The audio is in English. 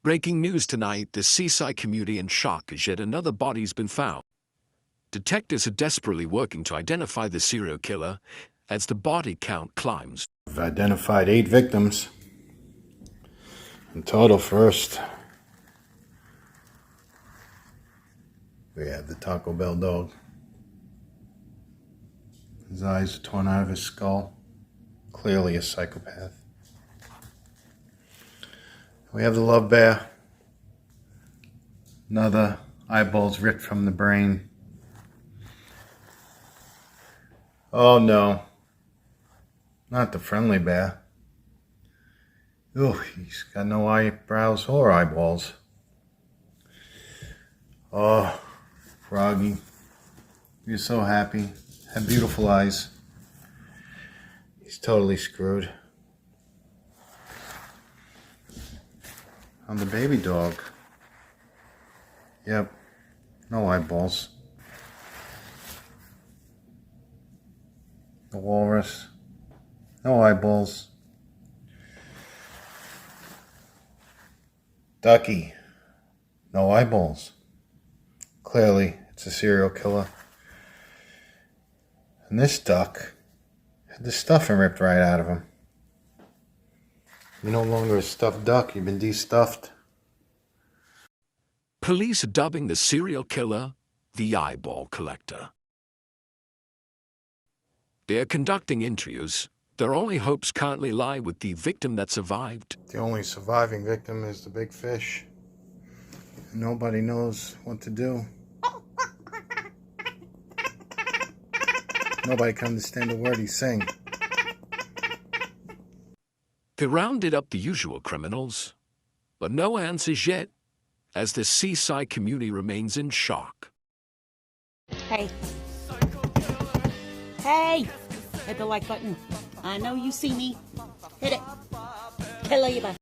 Breaking news tonight, the seaside community in shock as yet another body's been found. Detectives are desperately working to identify the serial killer as the body count climbs. We've identified 8 victims in total. First, we have the Taco Bell dog. His eyes are torn out of his skull. Clearly a psychopath. We have the love bear. Another eyeballs ripped from the brain. Oh no. Not the friendly bear. Oh, he's got no eyebrows or eyeballs. Oh, Froggy. You're so happy. Had beautiful eyes. He's totally screwed. On the baby dog. Yep. No eyeballs. The walrus. No eyeballs. Ducky. No eyeballs. Clearly, it's a serial killer. And this duck had the stuffing ripped right out of him. You're no longer a stuffed duck, you've been de-stuffed. Police are dubbing the serial killer the eyeball collector. They are conducting interviews. Their only hopes currently lie with the victim that survived. The only surviving victim is the big fish. Nobody knows what to do. Nobody can understand a word he's saying. They rounded up the usual criminals, but no answers yet, as the seaside community remains in shock. Hey. Hey! Hit the like button. I know you see me. Hit it. Hello, you bye.